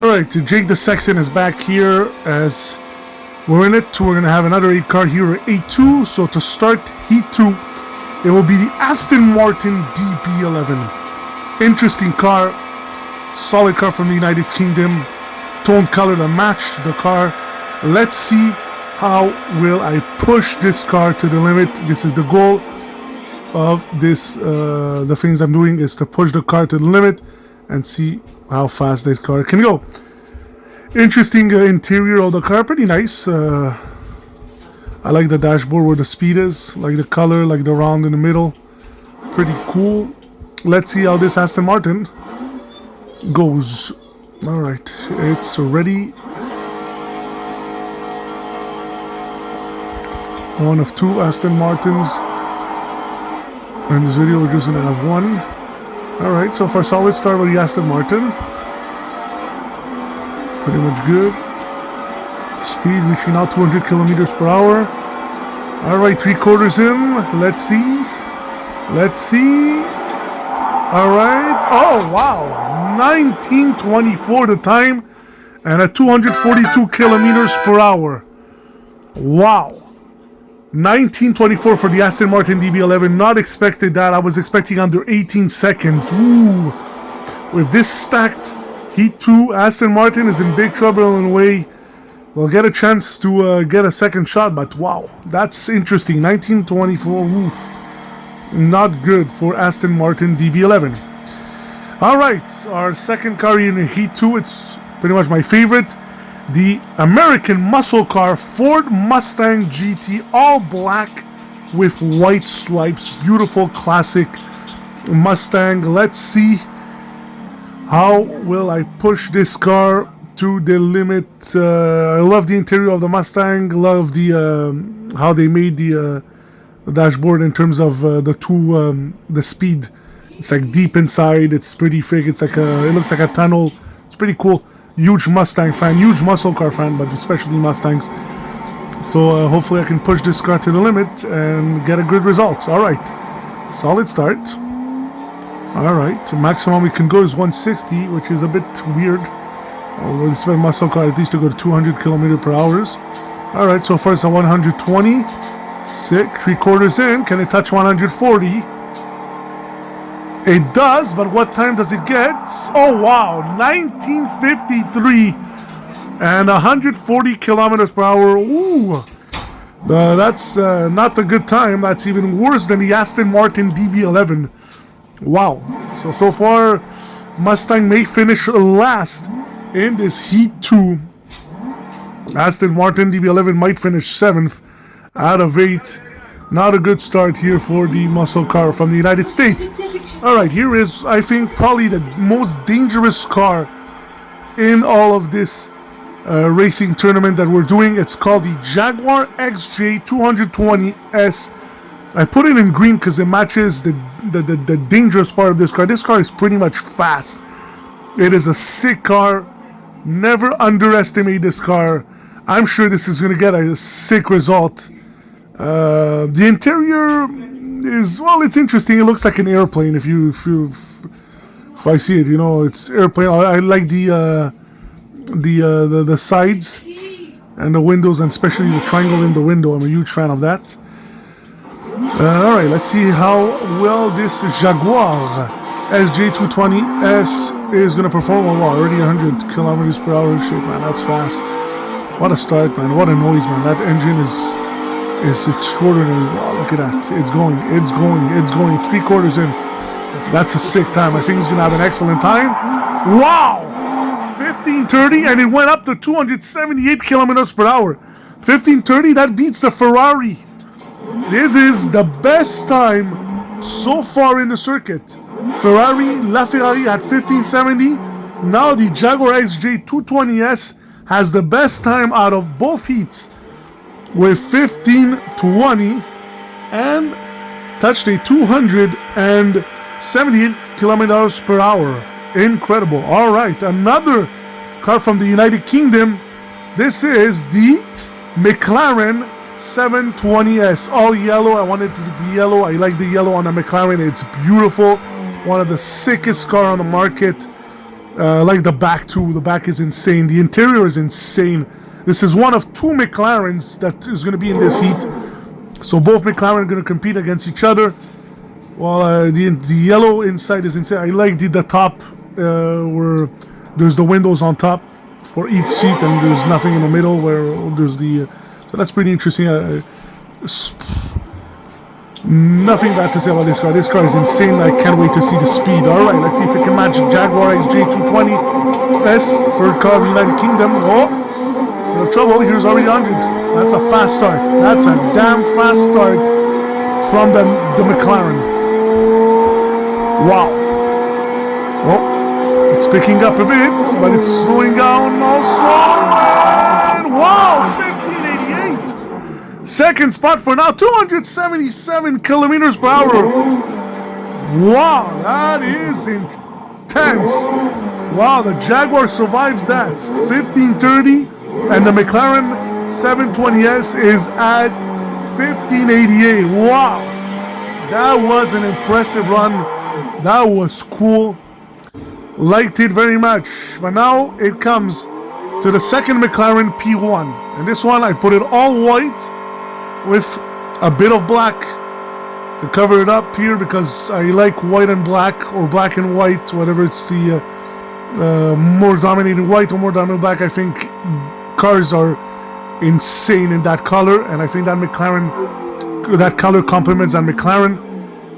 Alright, Jake the Sexton is back here as we're in it. We're going to have another 8 car here at A2. So to start Heat 2, it will be the Aston Martin DB11. Interesting car, solid car from the United Kingdom, toned color to match the car. Let's see how will I push this car to the limit. This is the goal of this, the things I'm doing is to push the car to the limit and see how fast this car can go. Interesting interior of the car, pretty nice. I like the dashboard where the speed is, like the color, like the round in the middle. Pretty cool. Let's see how this Aston Martin goes. Alright, it's ready. One of 2 Aston Martins. In this video, we're just going to have one. Alright, so for a solid start with the Aston Martin. Pretty much good. Speed reaching out 200 kilometers per hour. Alright, 3 quarters in. Let's see. Let's see. Alright. Oh, wow. 19:24 the time. And at 242 kilometers per hour. Wow. 19:24 for the Aston Martin DB11. Not expected that. I was expecting under 18 seconds. Ooh. With this stacked Heat 2, Aston Martin is in big trouble in a way. We'll get a chance to get a second shot, but wow, that's interesting. 19:24. Oof. Not good for Aston Martin DB11. Alright, our second car in Heat 2, it's pretty much my favorite. The American muscle car Ford Mustang GT, all black with white stripes. Beautiful classic Mustang. Let's see how will I push this car to the limit. I love the interior of the Mustang. Love the how they made the dashboard in terms of the speed. It's like deep inside. It's pretty thick. It's like it looks like a tunnel. It's pretty cool. Huge Mustang fan, huge muscle car fan, but especially Mustangs. So hopefully I can push this car to the limit and get a good result. All right, solid start. All right, maximum we can go is 160, which is a bit weird. We'll expect muscle car at least to go to 200 kilometers per hour. All right, so far it's a 120. Sick. 3 quarters in. Can it touch 140? It does, but what time does it get? Oh wow, 19:53 and 140 kilometers per hour. Ooh, that's not a good time. That's even worse than the Aston Martin DB11. Wow. So far, Mustang may finish last in this Heat 2. Aston Martin DB11 might finish 7th out of 8. Not a good start here for the muscle car from the United States. Alright, here is, I think, probably the most dangerous car in all of this racing tournament that we're doing. It's called the Jaguar XJ220S. I put it in green because it matches the dangerous part of this car. This car is pretty much fast. It is a sick car. Never underestimate this car. I'm sure this is going to get a sick result. The interior is, well, it's interesting. It looks like an airplane if I see it, you know, it's airplane. I like the sides and the windows, and especially the triangle in the window. I'm a huge fan of that. All right, let's see how well this Jaguar SJ220S is going to perform. Oh, wow, already 100 kilometers per hour. Shit, man, that's fast. What a start, man. What a noise, man. That engine is extraordinary. Wow, look at that. It's going. 3 quarters in. That's a sick time. I think he's going to have an excellent time. Wow! 15:30, and it went up to 278 kilometers per hour. 15:30, that beats the Ferrari. It is the best time so far in the circuit. LaFerrari had 15:70. Now the Jaguar XJ220S has the best time out of both heats with 15:20 and touched a 278 kilometers per hour. Incredible. All right, another car from the United Kingdom. This is the McLaren 720S, all yellow. I wanted it to be yellow. I like the yellow on the McLaren. It's beautiful. One of the sickest car on the market. Like the back too. The back is insane. The interior is insane. This is one of 2 McLarens that is going to be in this heat. So both McLaren are going to compete against each other. While the yellow inside is insane. I like the top where there's the windows on top for each seat, and there's nothing in the middle where there's the. So that's pretty interesting. Nothing bad to say about this car. This car is insane. I can't wait to see the speed. Alright, let's see if it can match Jaguar XJ220S, third car of the United Kingdom. Oh, no trouble. Here's already 100. That's a fast start. That's a damn fast start from the McLaren. Wow. Oh, it's picking up a bit, but it's slowing down also. And wow, 1588. Second spot for now, 277 kilometers per hour. Wow, that is intense. Wow, the Jaguar survives that. 1530, and the McLaren 720S is at 1588. Wow, that was an impressive run. That was cool. Liked it very much. But now it comes to the second McLaren P1. And this one, I put it all white with a bit of black to cover it up here because I like white and black, or black and white, whatever. It's the more dominating white or more dominant black. I think cars are insane in that color, and I think that McLaren, that color complements that McLaren.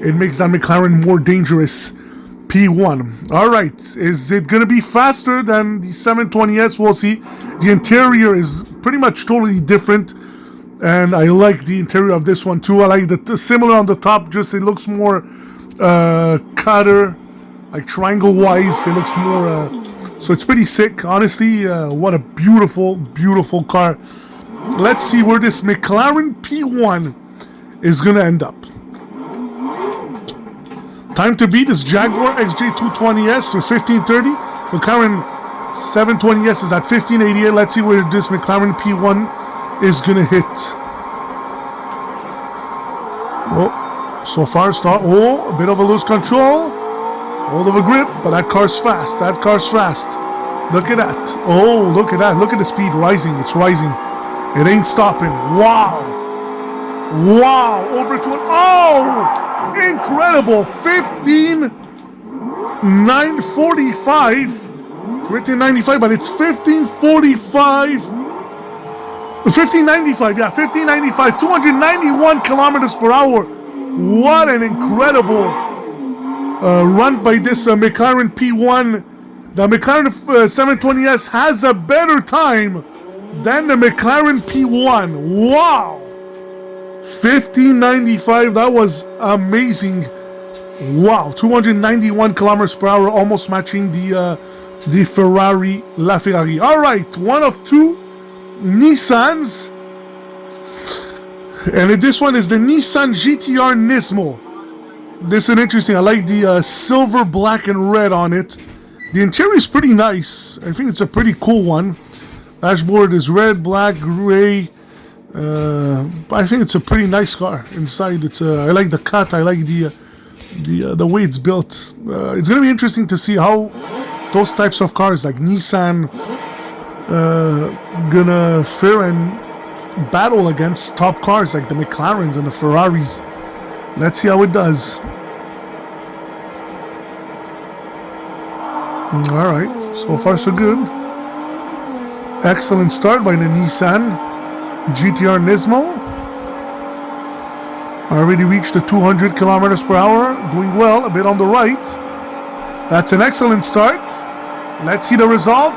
It makes that McLaren more dangerous. P1. Alright, is it going to be faster than the 720S? We'll see. The interior is pretty much totally different, and I like the interior of this one too. I like the similar on the top, just it looks more cutter, like triangle wise. It looks more so it's pretty sick, honestly. What a beautiful, beautiful car. Let's see where this McLaren P1 is going to end up. Time to beat is Jaguar XJ220S with 1530. McLaren 720S is at 1588. Let's see where this McLaren P1 is going to hit. Oh, so far start. Oh, a bit of a loose control. Hold of a grip, but that car's fast. That car's fast. Look at that. Oh, look at that. Look at the speed rising. It's rising. It ain't stopping. Wow. Wow. Over to an. Oh! Incredible. 15,945. 1595, but it's 1545. 1595, yeah, 1595. 291 kilometers per hour. What an incredible run by this McLaren P1. The McLaren 720S has a better time than the McLaren P1. Wow. 1595, that was amazing. Wow, 291 kilometers per hour, almost matching the Ferrari LaFerrari. All right, one of 2 Nissans, and this one is the Nissan GT-R Nismo. This is interesting. I like the silver, black, and red on it. The interior is pretty nice. I think it's a pretty cool one. Dashboard is red, black, gray. I think it's a pretty nice car inside. I like the cut. I like the way it's built. It's gonna be interesting to see how those types of cars like Nissan gonna fare and battle against top cars like the McLarens and the Ferraris. Let's see how it does. All right, so far so good. Excellent start by the Nissan GT-R Nismo. Already reached the 200 kilometers per hour. Doing well, a bit on the right. That's an excellent start. Let's see the result.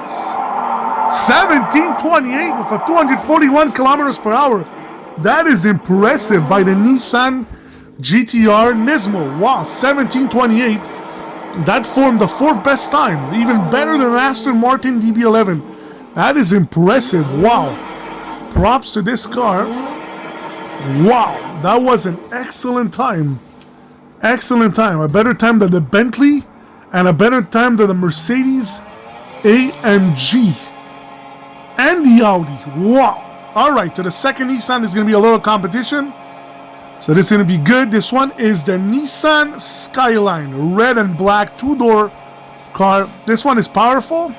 1728 with a 241 kilometers per hour. That is impressive by the Nissan GT-R Nismo. Wow, 1728. That formed the 4th best time. Even better than Aston Martin DB11. That is impressive. Wow. Props to this car. Wow, that was an excellent time. Excellent time. A better time than the Bentley and a better time than the Mercedes AMG and the Audi. Wow. All right, to the second Nissan is going to be a little competition. So this is going to be good. This one is the Nissan Skyline, red and black, 2-door car. This one is powerful.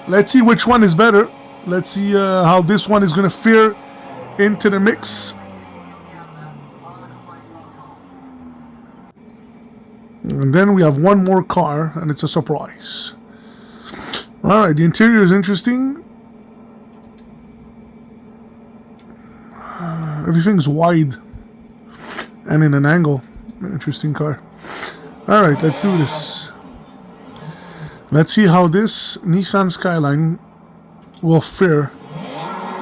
Let's see which one is better. Let's see how this one is going to fare into the mix. And then we have one more car, and it's a surprise. Alright, the interior is interesting. Everything's wide and in an angle. Interesting car. Alright, let's do this. Let's see how this Nissan Skyline will fare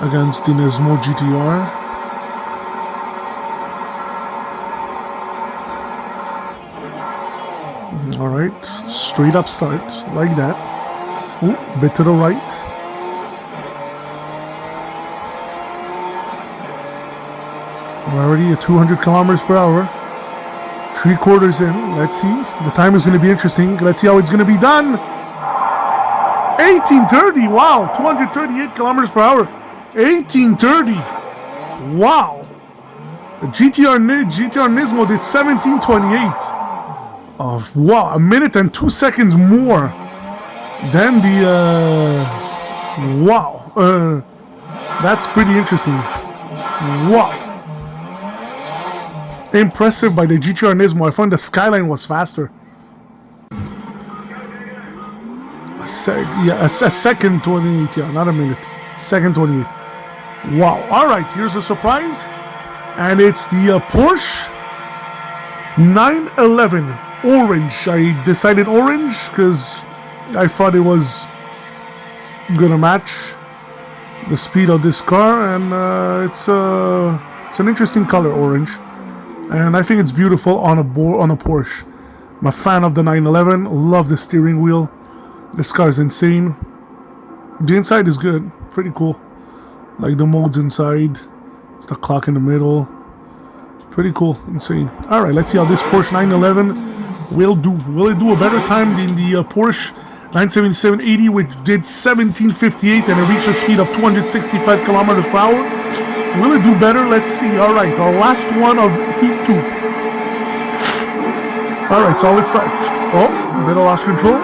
against the Nismo GTR. Alright, straight up start, like that. Ooh, bit to the right. We're already at 200 kilometers per hour. 3/4 in. Let's see. The time is going to be interesting. Let's see how it's going to be done. 1830. Wow. 238 kilometers per hour. 1830. Wow. The GTR Nismo did 1728. Oh, wow. 1 minute and 2 seconds more than the... wow. That's pretty interesting. Wow. Impressive by the GTR Nismo. I found the Skyline was faster. A second 28, yeah, not a minute. Second 28. Wow. Alright, here's a surprise. And it's the Porsche 911 Orange. I decided orange because I thought it was gonna match the speed of this car, and it's an interesting color, orange. And I think it's beautiful on a Porsche. I'm a fan of the 911. Love the steering wheel. This car is insane. The inside is good. Pretty cool. Like the modes inside. The clock in the middle. Pretty cool. Insane. Alright, let's see how this Porsche 911 will do. Will it do a better time than the Porsche 977-80, which did 1758 and it reached a speed of 265 kilometers per hour? Will it do better? Let's see. Alright, our last one of Heat 2. Alright, solid start. Oh, bit of lost control.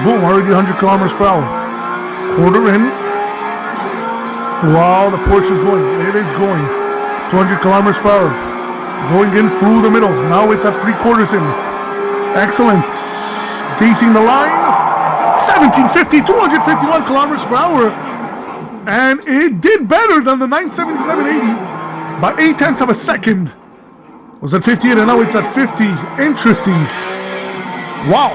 Boom, already 100 kilometers per hour. Quarter in. Wow, the Porsche is going. It is going. 200 kilometers per hour. Going in through the middle. Now it's at 3/4 in. Excellent. Gazing the line. 1750, 251 kilometers per hour. And it did better than the 977-80 by 0.8 of a second. It was at 58 and now it's at 50. Interesting. Wow.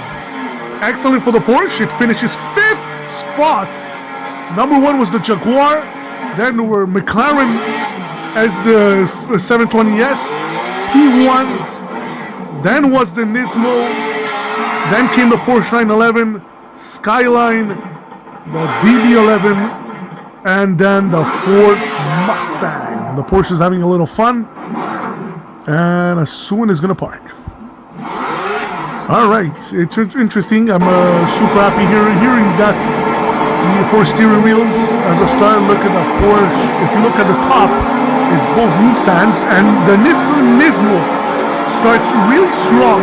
Excellent for the Porsche. It finishes 5th spot. Number 1 was the Jaguar. Then there were McLaren as the 720S. P1. Then was the Nismo. Then came the Porsche 911. Skyline. The DB11. And then the Ford Mustang. The Porsche is having a little fun. And soon is going to park. Alright, it's interesting. I'm super happy hearing that the 4 steering wheels. As a start, look at the Porsche. If you look at the top, it's both Nissans. And the Nissan Nismo starts really strong.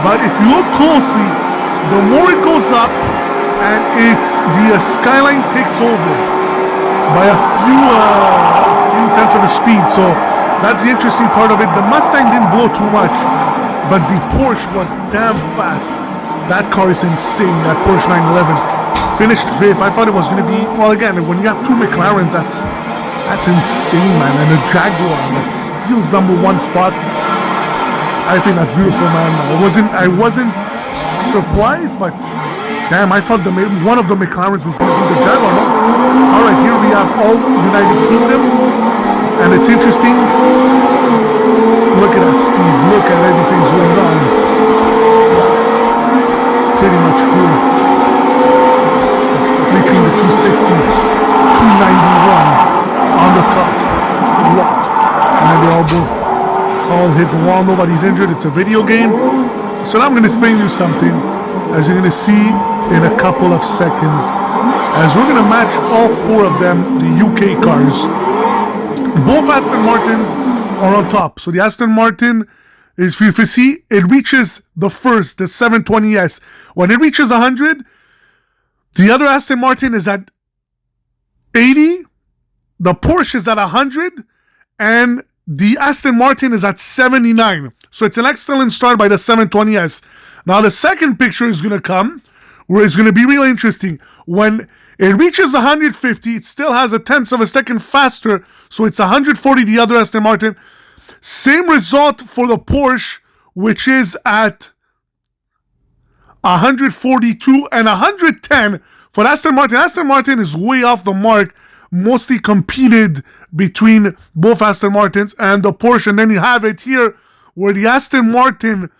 But if you look closely, the more it goes up, and the Skyline takes over by a few tenths of a speed. So that's the interesting part of it. The Mustang didn't blow too much, but the Porsche was damn fast. That car is insane. That Porsche 911 finished 5th. I thought it was going to be, well, again, when you have 2 McLarens, that's insane, man. And a Jaguar that steals number 1 spot. I think that's beautiful, man. I wasn't surprised, but damn, I thought one of the McLarens was going to be the Jaguar. No? Alright, here we have all United Kingdom. And it's interesting. Look at that speed. Look at everything's going on. Pretty much cool. Reaching the 260, 291 on the top. Wow. And they all hit the wall. Nobody's injured. It's a video game. So now I'm going to explain you something, as you're going to see in a couple of seconds, as we're going to match all 4 of them, the UK cars. Both Aston Martins are on top. So the Aston Martin If you see, it reaches the 720S. When it reaches 100, the other Aston Martin is at 80, the Porsche is at 100, and the Aston Martin is at 79. So it's an excellent start by the 720S. Now the second picture is going to come, where it's going to be really interesting. When it reaches 150, it still has a tenth of a second faster, so it's 140 the other Aston Martin. Same result for the Porsche, which is at 142 and 110 for Aston Martin. Aston Martin is way off the mark, mostly competed between both Aston Martins and the Porsche. And then you have it here where the Aston Martin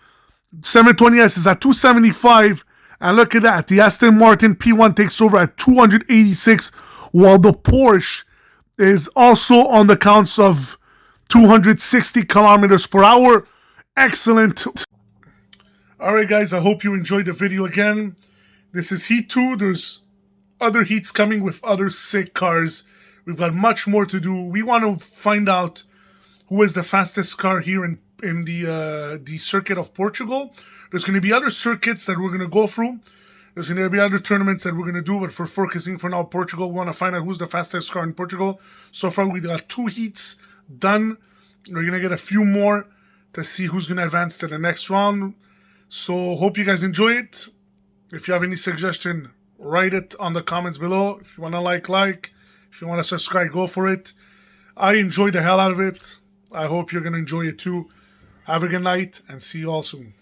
720S is at 275. And look at that. The Aston Martin P1 takes over at 286, while the Porsche is also on the counts of 260 kilometers per hour. Excellent. Alright guys, I hope you enjoyed the video again. This is Heat 2. There's other heats coming with other sick cars. We've got much more to do. We want to find out who is the fastest car here in the circuit of Portugal. There's going to be other circuits that we're going to go through. There's going to be other tournaments that we're going to do, but for focusing for now Portugal, we want to find out who's the fastest car in Portugal. So far we got 2 heats done. We're going to get a few more to see who's going to advance to the next round. So hope you guys enjoy it. If you have any suggestion, write it on the comments below. If you want to like. If you want to subscribe, go for it. I enjoyed the hell out of it. I hope you're going to enjoy it too. Have a good night and see you all soon.